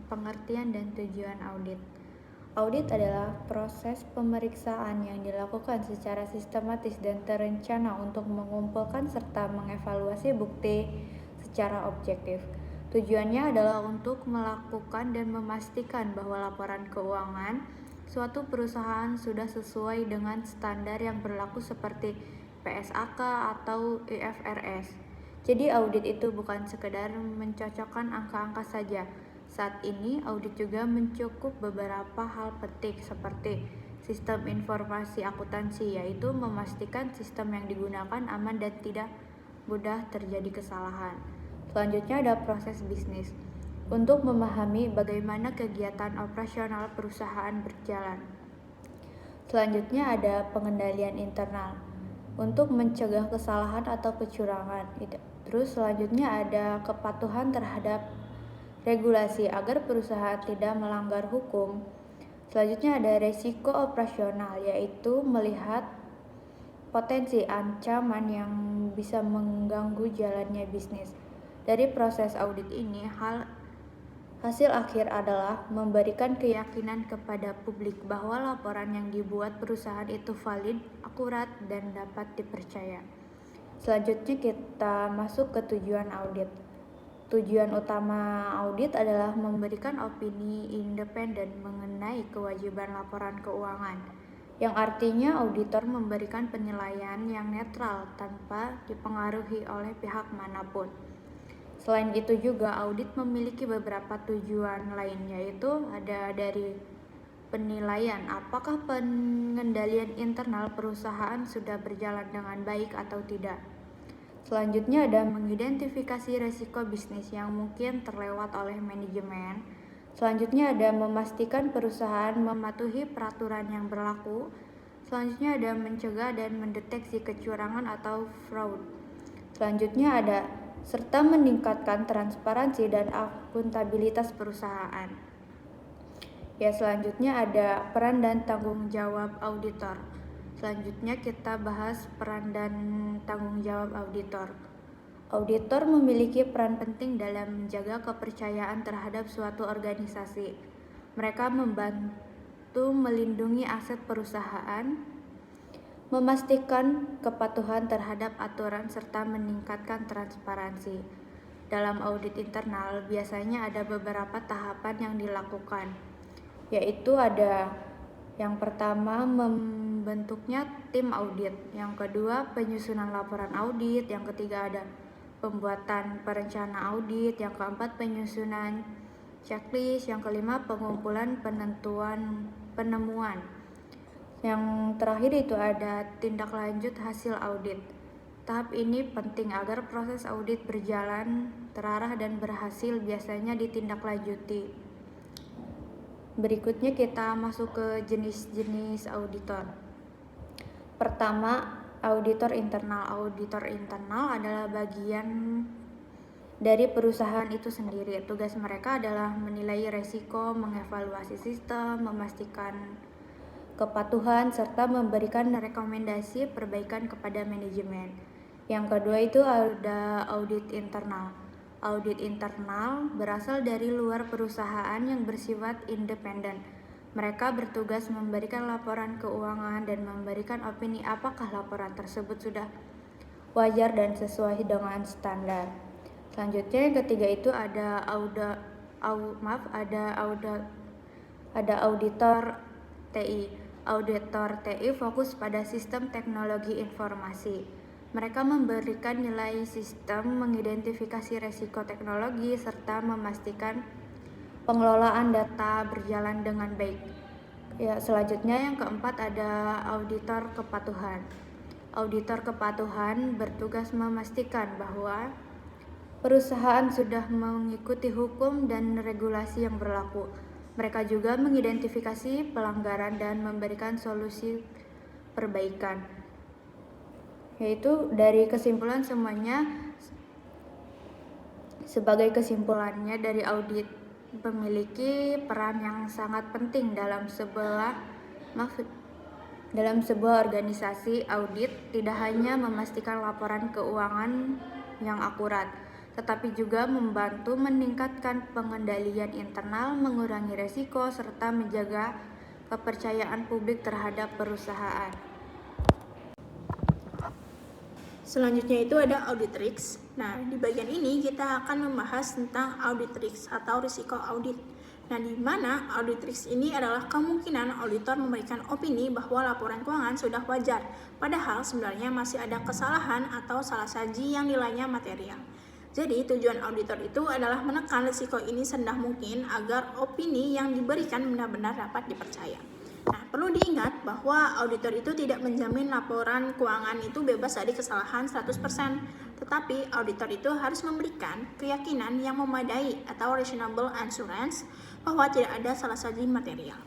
pengertian dan tujuan audit. Audit adalah proses pemeriksaan yang dilakukan secara sistematis dan terencana untuk mengumpulkan serta mengevaluasi bukti secara objektif. Tujuannya adalah untuk melakukan dan memastikan bahwa laporan keuangan suatu perusahaan sudah sesuai dengan standar yang berlaku seperti PSAK atau IFRS. Jadi audit itu bukan sekedar mencocokkan angka-angka saja. Saat ini audit juga mencakup beberapa hal penting seperti sistem informasi akuntansi, yaitu memastikan sistem yang digunakan aman dan tidak mudah terjadi kesalahan. Selanjutnya ada proses bisnis. Untuk memahami bagaimana kegiatan operasional perusahaan berjalan. Selanjutnya ada pengendalian internal untuk mencegah kesalahan atau kecurangan. Terus selanjutnya ada kepatuhan terhadap regulasi agar perusahaan tidak melanggar hukum. Selanjutnya ada resiko operasional, yaitu melihat potensi ancaman yang bisa mengganggu jalannya bisnis. Dari proses audit ini, hasil akhir adalah memberikan keyakinan kepada publik bahwa laporan yang dibuat perusahaan itu valid, akurat, dan dapat dipercaya. Selanjutnya kita masuk ke tujuan audit. Tujuan utama audit adalah memberikan opini independen mengenai kewajiban laporan keuangan, yang artinya auditor memberikan penilaian yang netral tanpa dipengaruhi oleh pihak manapun. Selain itu juga audit memiliki beberapa tujuan lain, yaitu ada dari penilaian apakah pengendalian internal perusahaan sudah berjalan dengan baik atau tidak. Selanjutnya ada mengidentifikasi resiko bisnis yang mungkin terlewat oleh manajemen. Selanjutnya ada memastikan perusahaan mematuhi peraturan yang berlaku. Selanjutnya ada mencegah dan mendeteksi kecurangan atau fraud. Selanjutnya ada serta meningkatkan transparansi dan akuntabilitas perusahaan. Ya, selanjutnya ada peran dan tanggung jawab auditor. Selanjutnya kita bahas peran dan tanggung jawab auditor. Auditor memiliki peran penting dalam menjaga kepercayaan terhadap suatu organisasi. Mereka membantu melindungi aset perusahaan, memastikan kepatuhan terhadap aturan serta meningkatkan transparansi. Dalam audit internal biasanya ada beberapa tahapan yang dilakukan, yaitu ada yang pertama membentuknya tim audit, yang kedua penyusunan laporan audit, yang ketiga ada pembuatan perencana audit, yang keempat penyusunan checklist, yang kelima pengumpulan penemuan. Yang terakhir itu ada tindak lanjut hasil audit. Tahap ini penting agar proses audit berjalan terarah dan berhasil, biasanya ditindaklanjuti. Berikutnya kita masuk ke jenis-jenis auditor. Pertama, auditor internal. Auditor internal adalah bagian dari perusahaan itu sendiri. Tugas mereka adalah menilai resiko, mengevaluasi sistem, memastikan kepatuhan, serta memberikan rekomendasi perbaikan kepada manajemen. Yang kedua itu ada audit internal. Audit internal berasal dari luar perusahaan yang bersifat independen. Mereka bertugas memberikan laporan keuangan dan memberikan opini apakah laporan tersebut sudah wajar dan sesuai dengan standar. Selanjutnya yang ketiga itu ada auditor TI. Auditor TI fokus pada sistem teknologi informasi. Mereka memberikan nilai sistem, mengidentifikasi risiko teknologi, serta memastikan pengelolaan data berjalan dengan baik. Ya, selanjutnya yang keempat ada auditor kepatuhan. Auditor kepatuhan bertugas memastikan bahwa perusahaan sudah mengikuti hukum dan regulasi yang berlaku. Mereka juga mengidentifikasi pelanggaran dan memberikan solusi perbaikan. Yaitu dari kesimpulan semuanya, sebagai kesimpulannya dari audit memiliki peran yang sangat penting dalam sebuah organisasi. Audit tidak hanya memastikan laporan keuangan yang akurat, tetapi juga membantu meningkatkan pengendalian internal, mengurangi resiko, serta menjaga kepercayaan publik terhadap perusahaan. Selanjutnya itu ada audit risk. Nah, di bagian ini kita akan membahas tentang audit risk atau risiko audit. Nah, di mana audit risk ini adalah kemungkinan auditor memberikan opini bahwa laporan keuangan sudah wajar, padahal sebenarnya masih ada kesalahan atau salah saji yang nilainya material. Jadi, tujuan auditor itu adalah menekan risiko ini serendah mungkin agar opini yang diberikan benar-benar dapat dipercaya. Nah, perlu diingat bahwa auditor itu tidak menjamin laporan keuangan itu bebas dari kesalahan 100%, tetapi auditor itu harus memberikan keyakinan yang memadai atau reasonable assurance bahwa tidak ada salah saji material.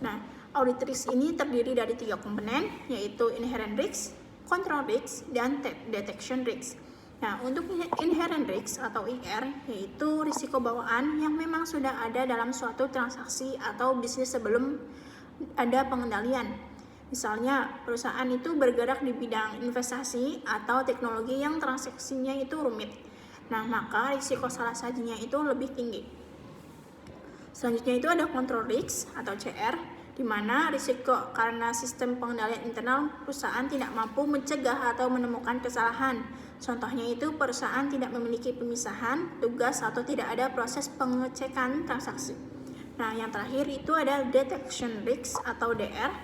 Nah, audit risk ini terdiri dari 3 komponen, yaitu inherent risk, control risk, dan detection risk. Nah, untuk inherent risk atau IR, yaitu risiko bawaan yang memang sudah ada dalam suatu transaksi atau bisnis sebelum ada pengendalian. Misalnya, perusahaan itu bergerak di bidang investasi atau teknologi yang transaksinya itu rumit. Nah, maka risiko salah sajinya itu lebih tinggi. Selanjutnya itu ada control risk atau CR, di mana risiko karena sistem pengendalian internal perusahaan tidak mampu mencegah atau menemukan kesalahan. Contohnya itu perusahaan tidak memiliki pemisahan tugas atau tidak ada proses pengecekan transaksi. Nah, yang terakhir itu ada detection risk atau DR,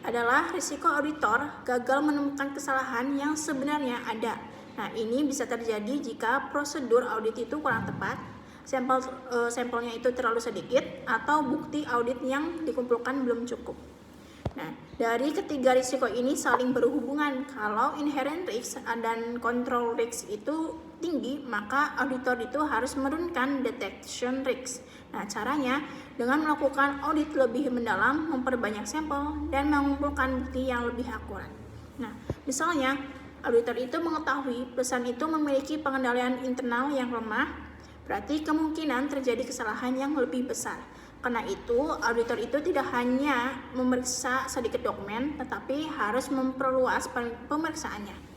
adalah risiko auditor gagal menemukan kesalahan yang sebenarnya ada. Nah, ini bisa terjadi jika prosedur audit itu kurang tepat, sampelnya itu terlalu sedikit, atau bukti audit yang dikumpulkan belum cukup. Nah, dari ketiga risiko ini saling berhubungan. Kalau inherent risk dan control risk itu tinggi, maka auditor itu harus menurunkan detection risk. Nah, caranya dengan melakukan audit lebih mendalam, memperbanyak sampel, dan mengumpulkan bukti yang lebih akurat. Nah, misalnya auditor itu mengetahui perusahaan itu memiliki pengendalian internal yang lemah, berarti kemungkinan terjadi kesalahan yang lebih besar. Karena itu, auditor itu tidak hanya memeriksa sedikit dokumen, tetapi harus memperluas pemeriksaannya.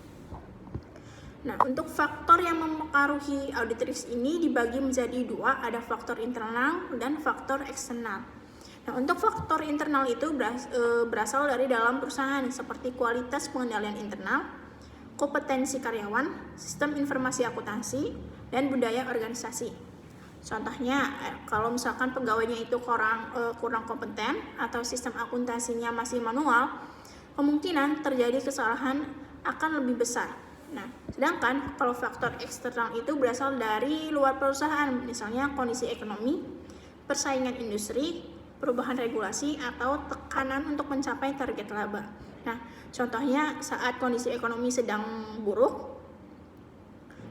Nah, untuk faktor yang mempengaruhi audit risk ini dibagi menjadi 2, ada faktor internal dan faktor eksternal. Nah, untuk faktor internal itu berasal dari dalam perusahaan, seperti kualitas pengendalian internal, kompetensi karyawan, sistem informasi akuntansi, dan budaya organisasi. Contohnya, kalau misalkan pegawainya itu kurang kompeten atau sistem akuntansinya masih manual, kemungkinan terjadi kesalahan akan lebih besar. Nah, sedangkan kalau faktor eksternal itu berasal dari luar perusahaan, misalnya kondisi ekonomi, persaingan industri, perubahan regulasi, atau tekanan untuk mencapai target laba. Nah, contohnya saat kondisi ekonomi sedang buruk,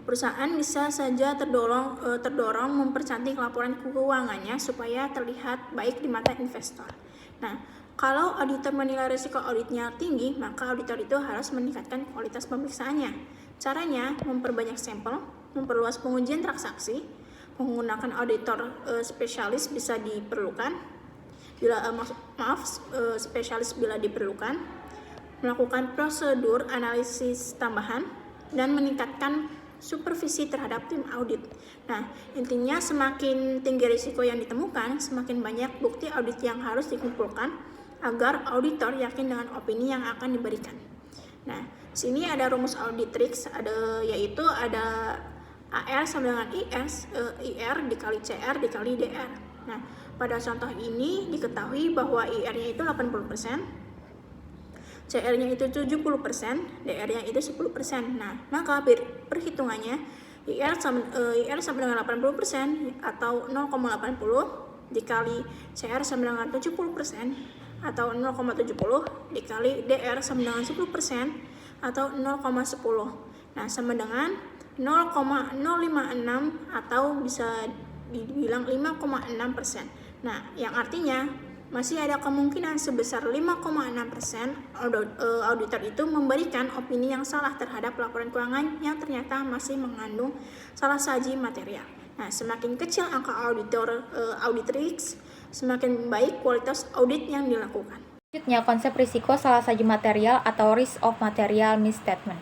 perusahaan bisa saja terdorong mempercantik laporan keuangannya supaya terlihat baik di mata investor. Nah, kalau auditor menilai risiko auditnya tinggi, maka auditor itu harus meningkatkan kualitas pemeriksaannya. Caranya memperbanyak sampel, memperluas pengujian transaksi, menggunakan auditor spesialis bisa diperlukan, spesialis bila diperlukan, melakukan prosedur analisis tambahan, dan meningkatkan supervisi terhadap tim audit. Nah, intinya semakin tinggi risiko yang ditemukan, semakin banyak bukti audit yang harus dikumpulkan agar auditor yakin dengan opini yang akan diberikan. Nah, sini ada rumus audit risk, yaitu ada AR sama dengan IR dikali CR dikali DR. Nah, pada contoh ini diketahui bahwa IR-nya itu 80%, CR-nya itu 70%, DR-nya itu 10%. Nah, maka perhitungannya IR sama dengan 80% atau 0,80 dikali CR sama dengan 70% atau 0,70 dikali DR sama dengan 10% atau 0,10. Nah, sama dengan 0,056 atau bisa dibilang 5,6%. Nah, yang artinya masih ada kemungkinan sebesar 5,6% auditor itu memberikan opini yang salah terhadap laporan keuangan yang ternyata masih mengandung salah saji material. Nah, semakin kecil angka audit risk, semakin baik kualitas audit yang dilakukan. Selanjutnya, konsep risiko salah saji material atau risk of material misstatement.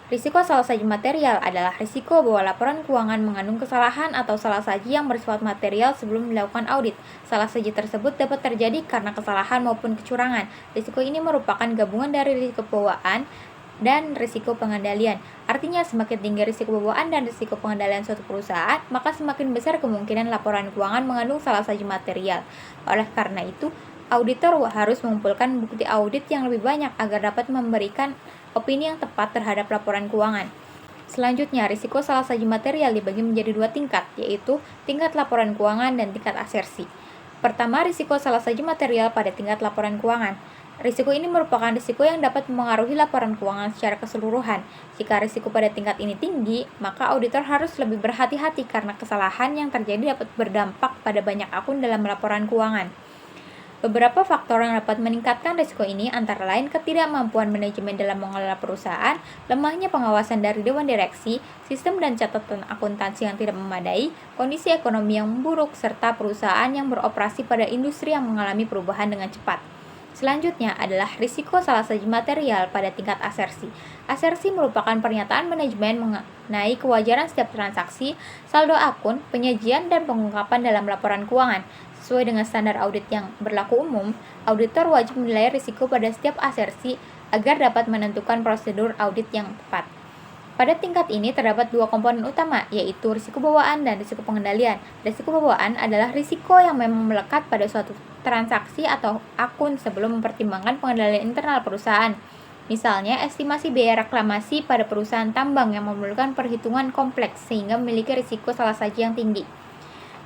Risiko salah saji material adalah risiko bahwa laporan keuangan mengandung kesalahan atau salah saji yang bersifat material sebelum dilakukan audit. Salah saji tersebut dapat terjadi karena kesalahan maupun kecurangan. Risiko ini merupakan gabungan dari risiko bawaan dan risiko pengendalian. Artinya, semakin tinggi risiko bawaan dan risiko pengendalian suatu perusahaan, maka semakin besar kemungkinan laporan keuangan mengandung salah saji material. Oleh karena itu, auditor harus mengumpulkan bukti audit yang lebih banyak agar dapat memberikan opini yang tepat terhadap laporan keuangan. Selanjutnya, risiko salah saji material dibagi menjadi 2 tingkat, yaitu tingkat laporan keuangan dan tingkat asersi. Pertama, risiko salah saji material pada tingkat laporan keuangan. Risiko ini merupakan risiko yang dapat mempengaruhi laporan keuangan secara keseluruhan. Jika risiko pada tingkat ini tinggi, maka auditor harus lebih berhati-hati karena kesalahan yang terjadi dapat berdampak pada banyak akun dalam laporan keuangan. Beberapa faktor yang dapat meningkatkan risiko ini antara lain ketidakmampuan manajemen dalam mengelola perusahaan, lemahnya pengawasan dari dewan direksi, sistem dan catatan akuntansi yang tidak memadai, kondisi ekonomi yang memburuk, serta perusahaan yang beroperasi pada industri yang mengalami perubahan dengan cepat. Selanjutnya adalah risiko salah saji material pada tingkat asersi. Asersi merupakan pernyataan manajemen mengenai kewajaran setiap transaksi, saldo akun, penyajian, dan pengungkapan dalam laporan keuangan. Sesuai dengan standar audit yang berlaku umum, auditor wajib menilai risiko pada setiap asersi agar dapat menentukan prosedur audit yang tepat. Pada tingkat ini terdapat 2 komponen utama, yaitu risiko bawaan dan risiko pengendalian. Risiko bawaan adalah risiko yang memang melekat pada suatu transaksi atau akun sebelum mempertimbangkan pengendalian internal perusahaan. Misalnya, estimasi biaya reklamasi pada perusahaan tambang yang memerlukan perhitungan kompleks sehingga memiliki risiko salah saji yang tinggi.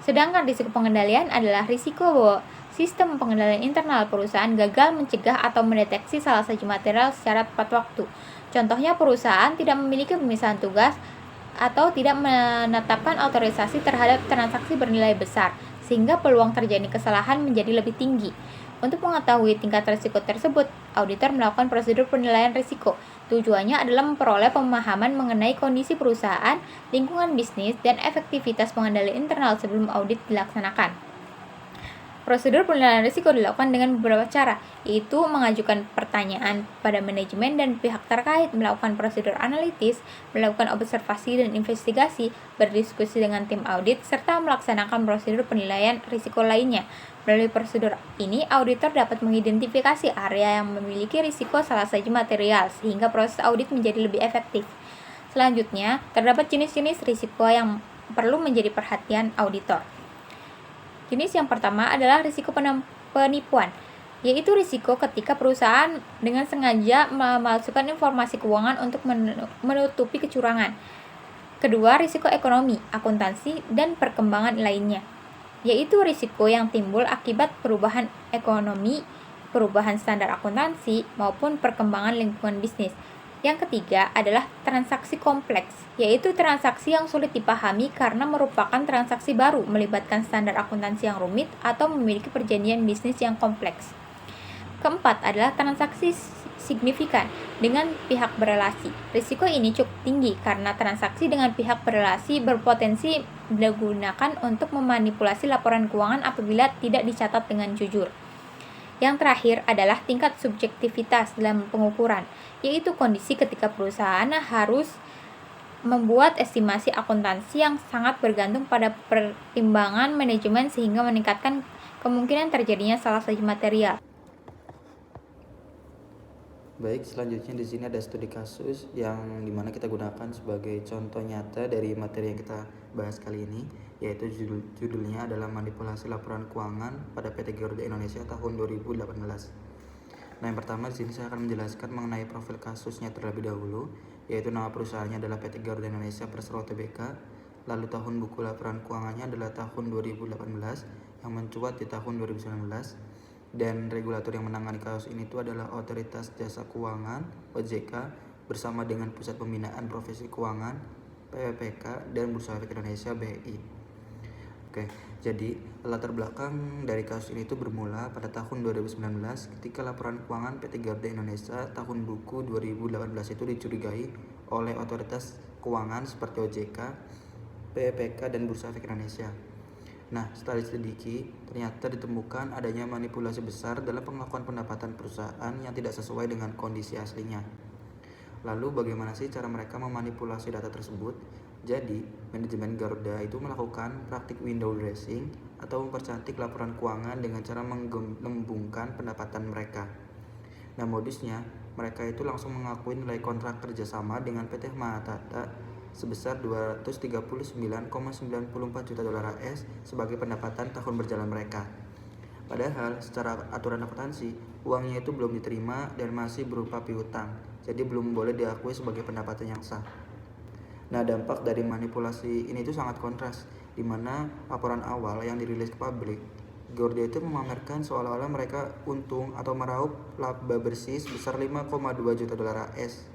Sedangkan risiko pengendalian adalah risiko bahwa sistem pengendalian internal perusahaan gagal mencegah atau mendeteksi salah saji material secara tepat waktu. Contohnya, perusahaan tidak memiliki pemisahan tugas atau tidak menetapkan otorisasi terhadap transaksi bernilai besar, sehingga peluang terjadi kesalahan menjadi lebih tinggi. Untuk mengetahui tingkat risiko tersebut, auditor melakukan prosedur penilaian risiko. Tujuannya adalah memperoleh pemahaman mengenai kondisi perusahaan, lingkungan bisnis, dan efektivitas pengendalian internal sebelum audit dilaksanakan. Prosedur penilaian risiko dilakukan dengan beberapa cara, yaitu mengajukan pertanyaan pada manajemen dan pihak terkait, melakukan prosedur analitis, melakukan observasi dan investigasi, berdiskusi dengan tim audit, serta melaksanakan prosedur penilaian risiko lainnya. Melalui prosedur ini, auditor dapat mengidentifikasi area yang memiliki risiko salah saji material, sehingga proses audit menjadi lebih efektif. Selanjutnya, terdapat jenis-jenis risiko yang perlu menjadi perhatian auditor. Jenis yang pertama adalah risiko penipuan, yaitu risiko ketika perusahaan dengan sengaja memalsukan informasi keuangan untuk menutupi kecurangan. Kedua, risiko ekonomi, akuntansi, dan perkembangan lainnya, yaitu risiko yang timbul akibat perubahan ekonomi, perubahan standar akuntansi, maupun perkembangan lingkungan bisnis. Yang ketiga adalah transaksi kompleks, yaitu transaksi yang sulit dipahami karena merupakan transaksi baru, melibatkan standar akuntansi yang rumit, atau memiliki perjanjian bisnis yang kompleks. Keempat adalah transaksi signifikan dengan pihak berelasi. Risiko ini cukup tinggi karena transaksi dengan pihak berelasi berpotensi digunakan untuk memanipulasi laporan keuangan apabila tidak dicatat dengan jujur. Yang terakhir adalah tingkat subjektivitas dalam pengukuran, yaitu kondisi ketika perusahaan harus membuat estimasi akuntansi yang sangat bergantung pada pertimbangan manajemen sehingga meningkatkan kemungkinan terjadinya salah saji material. Baik, selanjutnya di sini ada studi kasus yang dimana kita gunakan sebagai contoh nyata dari materi yang kita bahas kali ini, yaitu judulnya adalah manipulasi laporan keuangan pada PT Garuda Indonesia tahun 2018. Nah, yang pertama di sini saya akan menjelaskan mengenai profil kasusnya terlebih dahulu, yaitu nama perusahaannya adalah PT Garuda Indonesia Persero Tbk, lalu tahun buku laporan keuangannya adalah tahun 2018 yang mencuat di tahun 2019. Dan regulator yang menangani kasus ini itu adalah Otoritas Jasa Keuangan (OJK) bersama dengan Pusat Pembinaan Profesi Keuangan (PPK) dan Bursa Efek Indonesia (BI). Oke, jadi latar belakang dari kasus ini itu bermula pada tahun 2019 ketika laporan keuangan PT Garuda Indonesia tahun buku 2018 itu dicurigai oleh otoritas keuangan seperti OJK, PPK, dan Bursa Efek Indonesia. Nah, setelah diselidiki, ternyata ditemukan adanya manipulasi besar dalam pengakuan pendapatan perusahaan yang tidak sesuai dengan kondisi aslinya. Lalu bagaimana sih cara mereka memanipulasi data tersebut? Jadi, manajemen Garuda itu melakukan praktik window dressing atau mempercantik laporan keuangan dengan cara menggelembungkan pendapatan mereka. Nah, modusnya, mereka itu langsung mengakui nilai kontrak kerjasama dengan PT Mahatata sebesar 239,94 juta dolar AS sebagai pendapatan tahun berjalan mereka. Padahal secara aturan akuntansi, uangnya itu belum diterima dan masih berupa piutang, jadi belum boleh diakui sebagai pendapatan yang sah. Nah, dampak dari manipulasi ini itu sangat kontras, di mana laporan awal yang dirilis ke publik, Garuda itu memamerkan seolah-olah mereka untung atau meraup laba bersih sebesar 5,2 juta dolar AS.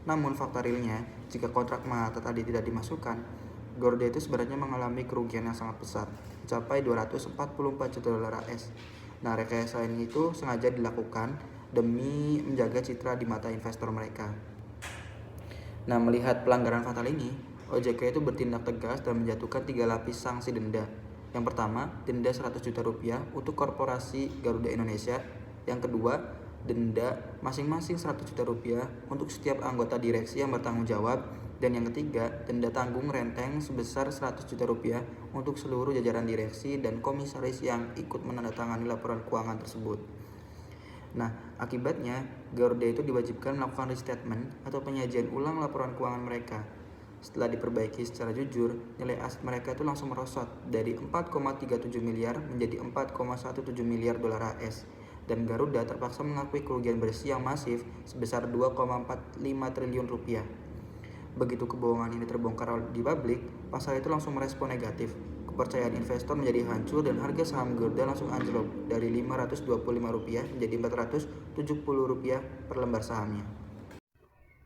Namun fakta realnya, jika kontrak Mahathir tadi tidak dimasukkan, Garuda itu sebenarnya mengalami kerugian yang sangat besar, mencapai 244 juta dolar AS. Nah, rekayasa ini itu sengaja dilakukan demi menjaga citra di mata investor mereka. Nah, melihat pelanggaran fatal ini, OJK itu bertindak tegas dan menjatuhkan 3 lapis sanksi denda. Yang pertama, denda 100 juta rupiah untuk korporasi Garuda Indonesia. Yang kedua, denda masing-masing 100 juta rupiah untuk setiap anggota direksi yang bertanggung jawab. Dan yang ketiga, denda tanggung renteng sebesar 100 juta rupiah untuk seluruh jajaran direksi dan komisaris yang ikut menandatangani laporan keuangan tersebut. Nah, akibatnya Garuda itu diwajibkan melakukan restatement atau penyajian ulang laporan keuangan mereka. Setelah diperbaiki secara jujur, nilai aset mereka itu langsung merosot dari 4,37 miliar menjadi 4,17 miliar dolar AS. Dan Garuda terpaksa mengakui kerugian bersih yang masif sebesar 2,45 triliun rupiah. Begitu kebohongan ini terbongkar di publik, pasar itu langsung merespon negatif. Kepercayaan investor menjadi hancur dan harga saham Garuda langsung anjlok dari Rp525 menjadi Rp470 per lembar sahamnya.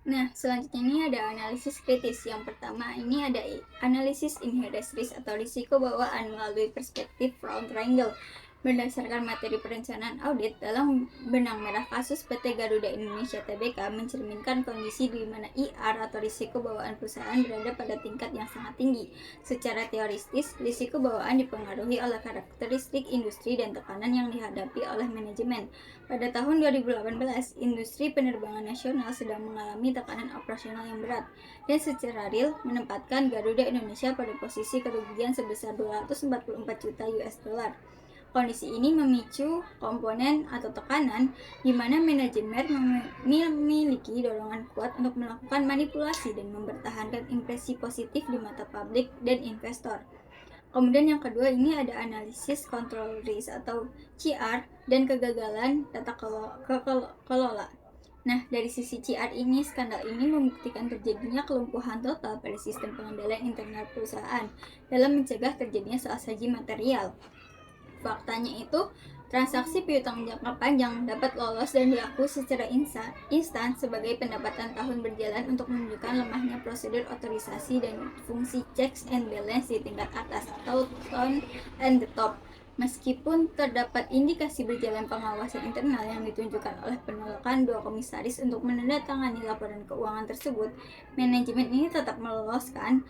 Nah, selanjutnya ini ada analisis kritis. Yang pertama ini ada analisis inherent risk atau risiko bawaan melalui perspektif round triangle. Berdasarkan materi perencanaan audit, dalam benang merah kasus PT Garuda Indonesia Tbk mencerminkan kondisi di mana IR atau risiko bawaan perusahaan berada pada tingkat yang sangat tinggi. Secara teoristis, risiko bawaan dipengaruhi oleh karakteristik industri dan tekanan yang dihadapi oleh manajemen. Pada tahun 2018, industri penerbangan nasional sedang mengalami tekanan operasional yang berat dan secara real menempatkan Garuda Indonesia pada posisi kerugian sebesar 244 juta US dollar. Kondisi ini memicu komponen atau tekanan di mana manajemen memiliki dorongan kuat untuk melakukan manipulasi dan mempertahankan impresi positif di mata publik dan investor. Kemudian yang kedua ini ada analisis control risk atau CR dan kegagalan tata kelola. Nah, dari sisi CR ini, skandal ini membuktikan terjadinya kelumpuhan total pada sistem pengendalian internal perusahaan dalam mencegah terjadinya soal-saji material. Faktanya itu, transaksi piutang jangka panjang dapat lolos dan diakui secara instan sebagai pendapatan tahun berjalan untuk menunjukkan lemahnya prosedur otorisasi dan fungsi checks and balance di tingkat atas atau down and the top. Meskipun terdapat indikasi berjalan pengawasan internal yang ditunjukkan oleh penolakan 2 komisaris untuk menandatangani laporan keuangan tersebut, manajemen ini tetap meloloskan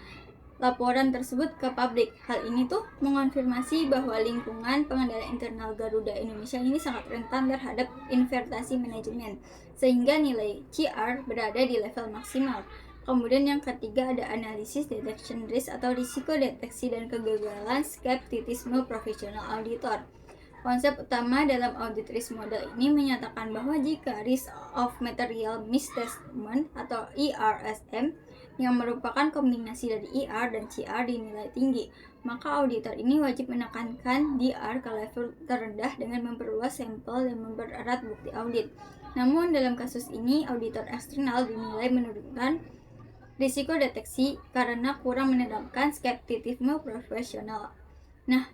laporan tersebut ke publik. Hal ini tuh mengonfirmasi bahwa lingkungan pengendalian internal Garuda Indonesia ini sangat rentan terhadap invertasi manajemen, sehingga nilai CR berada di level maksimal. Kemudian yang ketiga ada analisis detection risk atau risiko deteksi dan kegagalan skeptisisme profesional auditor. Konsep utama dalam audit risk model ini menyatakan bahwa jika risk of material misstatement atau ERSM yang merupakan kombinasi dari IR dan CR dinilai tinggi, maka auditor ini wajib menekankan DR ke level terendah dengan memperluas sampel dan mempererat bukti audit. Namun dalam kasus ini, auditor eksternal dinilai menurunkan risiko deteksi karena kurang menanamkan skeptisisme profesional. Nah,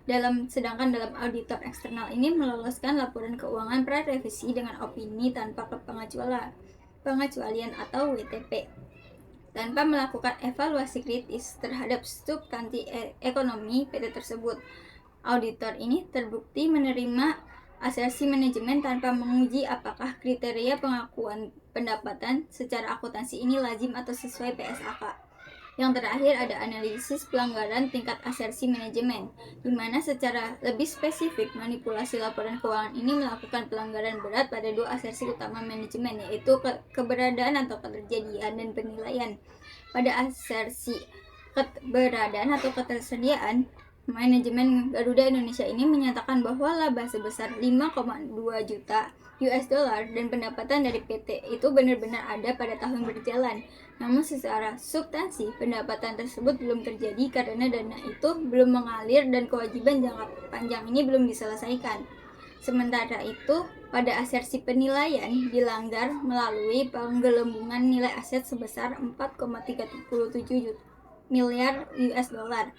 sedangkan dalam auditor eksternal ini meloloskan laporan keuangan pra-revisi dengan opini tanpa pengecualian atau WTP. Tanpa melakukan evaluasi kritis terhadap substansi ekonomi PT tersebut. Auditor ini terbukti menerima asersi manajemen tanpa menguji apakah kriteria pengakuan pendapatan secara akuntansi ini lazim atau sesuai PSAK. Yang terakhir ada analisis pelanggaran tingkat asersi manajemen, di mana secara lebih spesifik manipulasi laporan keuangan ini melakukan pelanggaran berat pada dua asersi utama manajemen, yaitu keberadaan atau ketersediaan dan penilaian. Pada asersi keberadaan atau ketersediaan, manajemen Garuda Indonesia ini menyatakan bahwa laba sebesar 5,2 juta US dollar dan pendapatan dari PT itu benar-benar ada pada tahun berjalan. Namun secara substansi, pendapatan tersebut belum terjadi karena dana itu belum mengalir dan kewajiban jangka panjang ini belum diselesaikan. Sementara itu, pada asersi penilaian dilanggar melalui penggelembungan nilai aset sebesar 4,37 miliar US dollar.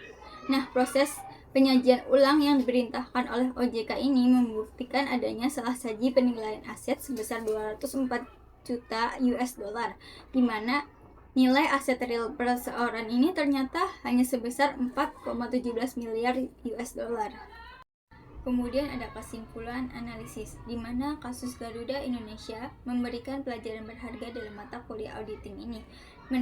Nah, proses penyajian ulang yang diperintahkan oleh OJK ini membuktikan adanya salah saji penilaian aset sebesar 204 juta US dollar, di mana nilai aset real perseorangan ini ternyata hanya sebesar 4,17 miliar US dollar. Kemudian ada kesimpulan analisis, di mana kasus Garuda Indonesia memberikan pelajaran berharga dalam mata kuliah auditing ini,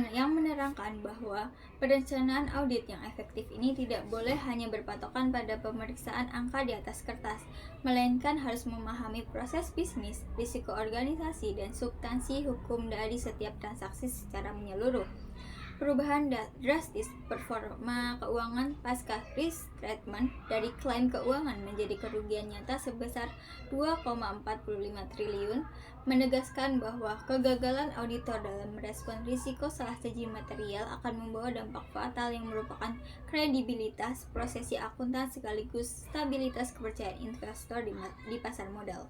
yang menerangkan bahwa perencanaan audit yang efektif ini tidak boleh hanya berpatokan pada pemeriksaan angka di atas kertas, melainkan harus memahami proses bisnis, risiko organisasi, dan substansi hukum dari setiap transaksi secara menyeluruh. Perubahan drastis performa keuangan pasca risk treatment dari klaim keuangan menjadi kerugian nyata sebesar 2,45 triliun menegaskan bahwa kegagalan auditor dalam merespon risiko salah saji material akan membawa dampak fatal yang merupakan kredibilitas prosesi akuntan sekaligus stabilitas kepercayaan investor di pasar modal.